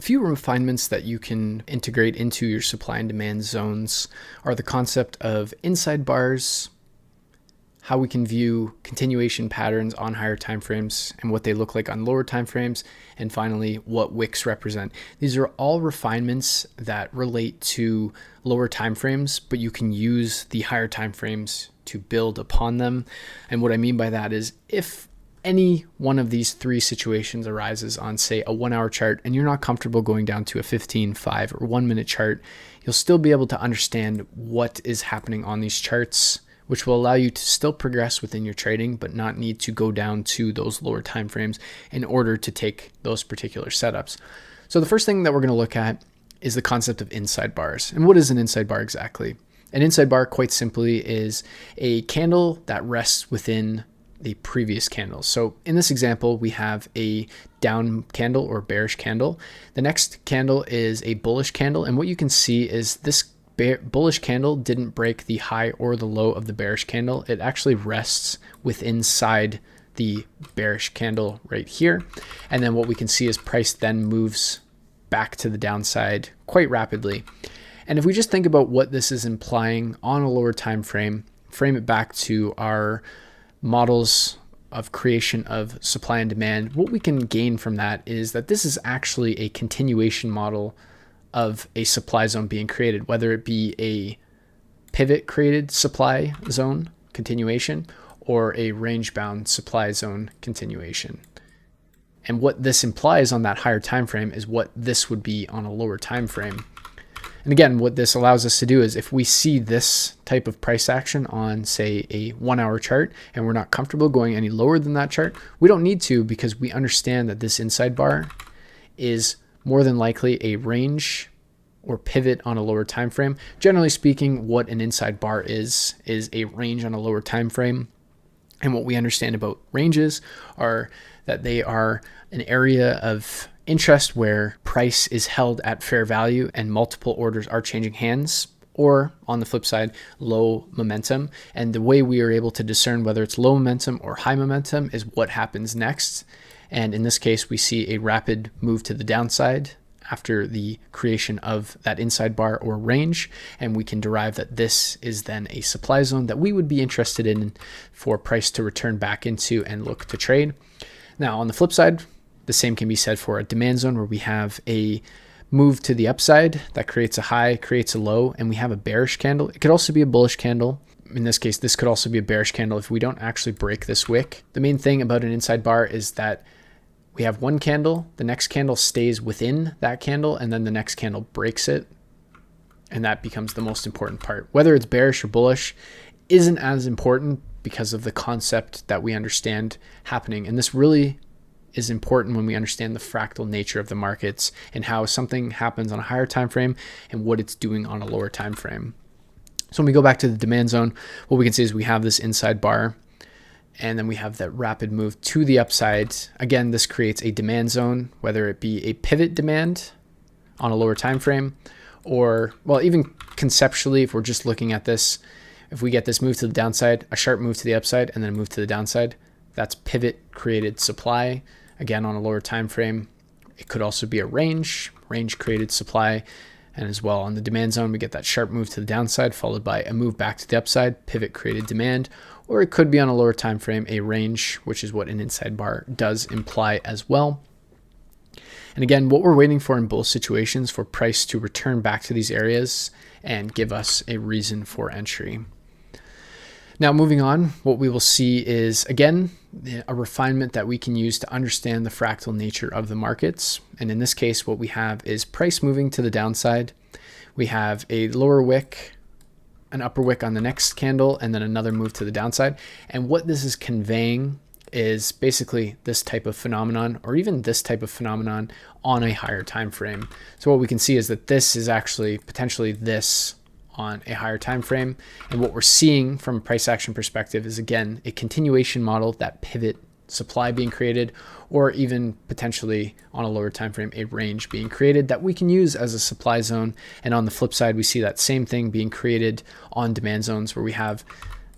few refinements that you can integrate into your supply and demand zones are the concept of inside bars, how we can view continuation patterns on higher timeframes and what they look like on lower timeframes, and finally, what wicks represent. These are all refinements that relate to lower timeframes, but you can use the higher timeframes to build upon them. And what I mean by that is if any one of these three situations arises on, say, a 1 hour chart, and you're not comfortable going down to a 15, 5, or 1 minute chart, you'll still be able to understand what is happening on these charts, which will allow you to still progress within your trading, but not need to go down to those lower timeframes in order to take those particular setups. So the first thing that we're going to look at is the concept of inside bars. And what is an inside bar exactly? An inside bar, quite simply, is a candle that rests within the previous candle. So in this example, we have a down candle or bearish candle. The next candle is a bullish candle. And what you can see is this bullish candle didn't break the high or the low of the bearish candle. It actually rests inside the bearish candle right here. And then what we can see is price then moves back to the downside quite rapidly. And if we just think about what this is implying on a lower time frame it back to our models of creation of supply and demand, what we can gain from that is that this is actually a continuation model of a supply zone being created, whether it be a pivot created supply zone continuation or a range bound supply zone continuation. And what this implies on that higher time frame is what this would be on a lower time frame. And again, what this allows us to do is if we see this type of price action on, say, a 1 hour chart, and we're not comfortable going any lower than that chart, we don't need to, because we understand that this inside bar is more than likely a range or pivot on a lower time frame. Generally speaking, what an inside bar is a range on a lower time frame. And what we understand about ranges are that they are an area of interest where price is held at fair value and multiple orders are changing hands, or on the flip side, low momentum. And the way we are able to discern whether it's low momentum or high momentum is what happens next. And in this case, we see a rapid move to the downside after the creation of that inside bar or range. And we can derive that this is then a supply zone that we would be interested in for price to return back into and look to trade. Now, on the flip side, the same can be said for a demand zone where we have a move to the upside that creates a high, creates a low, and we have a bearish candle. It could also be a bullish candle. In this case, this could also be a bearish candle if we don't actually break this wick. The main thing about an inside bar is that we have one candle, the next candle stays within that candle, and then the next candle breaks it. And that becomes the most important part. Whether it's bearish or bullish isn't as important because of the concept that we understand happening. And this really is important when we understand the fractal nature of the markets and how something happens on a higher time frame and what it's doing on a lower time frame. So when we go back to the demand zone, what we can see is we have this inside bar, and then we have that rapid move to the upside. Again, this creates a demand zone, whether it be a pivot demand on a lower time frame, or, well, even conceptually, if we're just looking at this, if we get this move to the downside, a sharp move to the upside, and then a move to the downside, that's pivot created supply. Again, on a lower time frame, it could also be a range created supply. And as well on the demand zone, we get that sharp move to the downside followed by a move back to the upside, pivot created demand. Or it could be on a lower time frame, a range, which is what an inside bar does imply as well. And again, what we're waiting for in both situations for price to return back to these areas and give us a reason for entry. Now, moving on, what we will see is, again, a refinement that we can use to understand the fractal nature of the markets. And in this case, what we have is price moving to the downside. We have a lower wick, an upper wick on the next candle, and then another move to the downside. And what this is conveying is basically this type of phenomenon, or even this type of phenomenon on a higher time frame. So what we can see is that this is actually potentially this on a higher time frame. And what we're seeing from a price action perspective is, again, a continuation model, that pivot supply being created, or even potentially on a lower time frame, a range being created that we can use as a supply zone. And on the flip side, we see that same thing being created on demand zones, where we have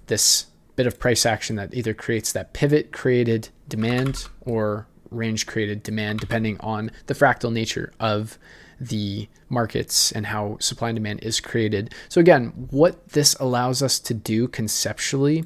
this bit of price action that either creates that pivot created demand or range created demand, depending on the fractal nature of the markets and how supply and demand is created. So again, what this allows us to do conceptually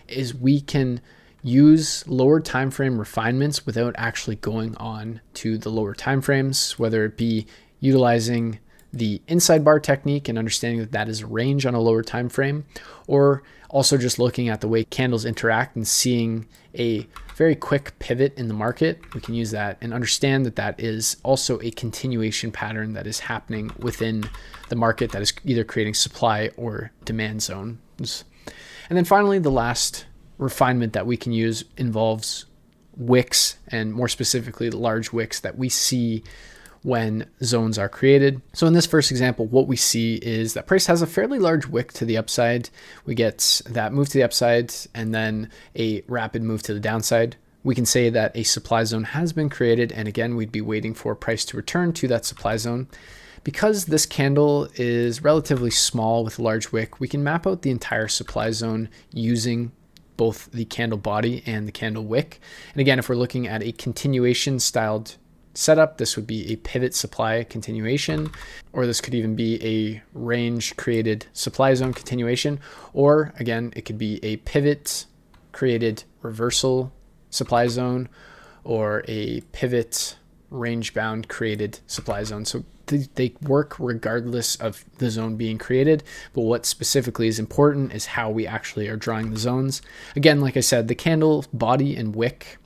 is we can use lower time frame refinements without actually going on to the lower time frames, whether it be utilizing the inside bar technique and understanding that that is a range on a lower time frame, or also just looking at the way candles interact and seeing a very quick pivot in the market. We can use that and understand that that is also a continuation pattern that is happening within the market that is either creating supply or demand zones. And then finally, the last refinement that we can use involves wicks, and more specifically the large wicks that we see when zones are created. So in this first example, what we see is that price has a fairly large wick to the upside. We get that move to the upside and then a rapid move to the downside. We can say that a supply zone has been created, and again, we'd be waiting for price to return to that supply zone. Because this candle is relatively small with a large wick, we can map out the entire supply zone using both the candle body and the candle wick. And again, if we're looking at a continuation styled setup, this would be a pivot supply continuation, or this could even be a range created supply zone continuation, or again, it could be a pivot created reversal supply zone, or a pivot range bound created supply zone. So they work regardless of the zone being created, but what specifically is important is how we actually are drawing the zones. Again, like I said, the candle body and wick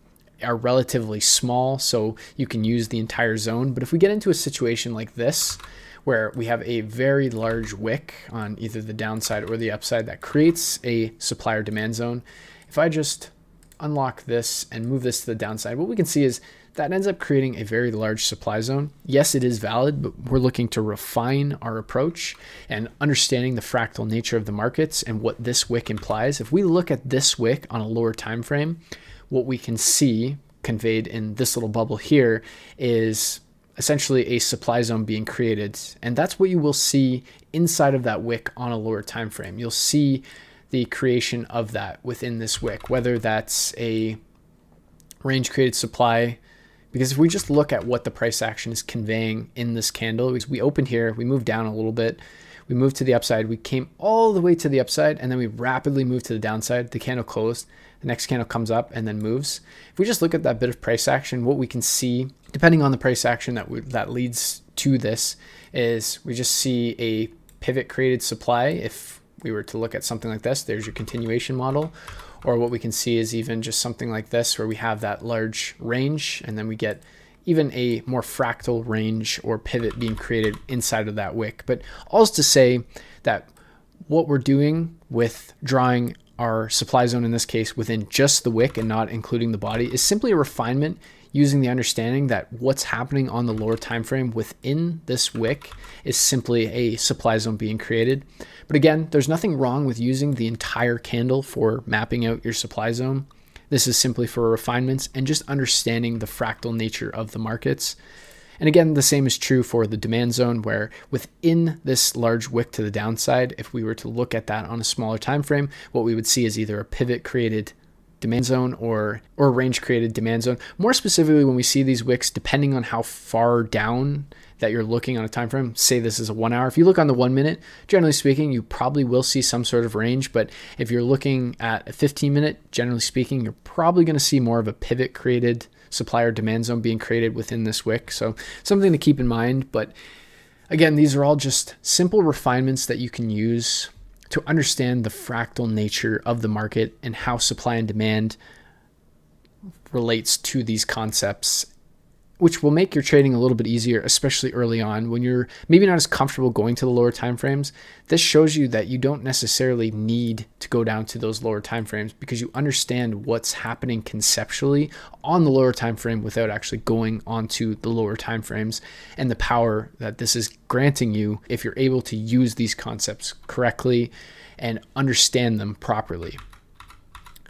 are relatively small, so you can use the entire zone. But if we get into a situation like this, where we have a very large wick on either the downside or the upside that creates a supply or demand zone, if I just unlock this and move this to the downside, what we can see is that ends up creating a very large supply zone. Yes, it is valid, but we're looking to refine our approach and understanding the fractal nature of the markets and what this wick implies. If we look at this wick on a lower time frame, what we can see conveyed in this little bubble here is essentially a supply zone being created. And that's what you will see inside of that wick on a lower time frame. You'll see the creation of that within this wick, whether that's a range created supply. Because if we just look at what the price action is conveying in this candle, we opened here, we moved down a little bit, we moved to the upside, we came all the way to the upside, and then we rapidly moved to the downside. The candle closed, the next candle comes up and then moves. If we just look at that bit of price action, what we can see, depending on the price action that leads to this, is we just see a pivot created supply. If we were to look at something like this, there's your continuation model. Or what we can see is even just something like this, where we have that large range, and then we get even a more fractal range or pivot being created inside of that wick. But all is to say that what we're doing with drawing our supply zone, in this case, within just the wick and not including the body, is simply a refinement using the understanding that what's happening on the lower time frame within this wick is simply a supply zone being created. But again, there's nothing wrong with using the entire candle for mapping out your supply zone. This is simply for refinements and just understanding the fractal nature of the markets. And again, the same is true for the demand zone, where within this large wick to the downside, if we were to look at that on a smaller time frame, what we would see is either a pivot created demand zone or a range created demand zone. More specifically, when we see these wicks, depending on how far down that you're looking on a time frame, say this is a 1 hour. If you look on the 1 minute, generally speaking, you probably will see some sort of range. But if you're looking at a 15 minute, generally speaking, you're probably going to see more of a pivot created supply or demand zone being created within this wick. So something to keep in mind. But again, these are all just simple refinements that you can use to understand the fractal nature of the market and how supply and demand relates to these concepts, which will make your trading a little bit easier, especially early on when you're maybe not as comfortable going to the lower time frames. This shows you that you don't necessarily need to go down to those lower time frames because you understand what's happening conceptually on the lower time frame without actually going onto the lower time frames, and the power that this is granting you if you're able to use these concepts correctly and understand them properly.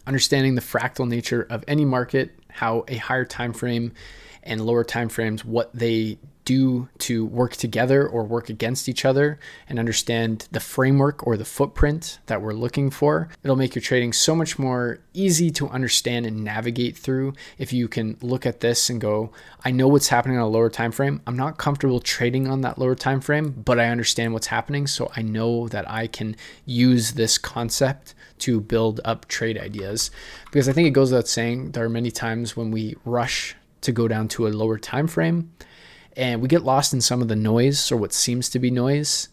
Understanding the fractal nature of any market, how a higher time frame and lower time frames, what they do to work together or work against each other and understand the framework or the footprint that we're looking for. It'll make your trading so much more easy to understand and navigate through if you can look at this and go, I know what's happening on a lower time frame. I'm not comfortable trading on that lower time frame, but I understand what's happening, so I know that I can use this concept to build up trade ideas. Because I think it goes without saying, there are many times when we rush to go down to a lower time frame and we get lost in some of the noise or what seems to be noise.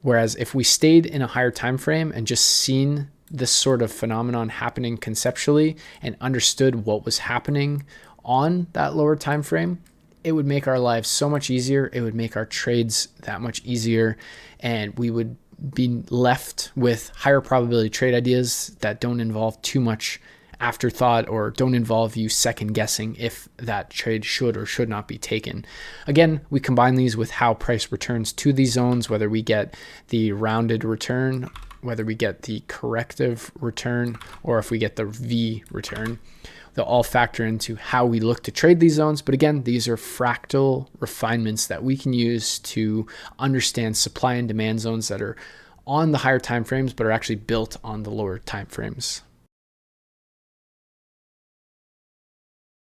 Whereas if we stayed in a higher time frame and just seen this sort of phenomenon happening conceptually and understood what was happening on that lower time frame, it would make our lives so much easier. It would make our trades that much easier, and we would be left with higher probability trade ideas that don't involve too much afterthought or don't involve you second guessing if that trade should or should not be taken. Again, we combine these with how price returns to these zones, whether we get the rounded return, whether we get the corrective return, or if we get the V return. They'll all factor into how we look to trade these zones. But again, these are fractal refinements that we can use to understand supply and demand zones that are on the higher time frames, but are actually built on the lower time frames.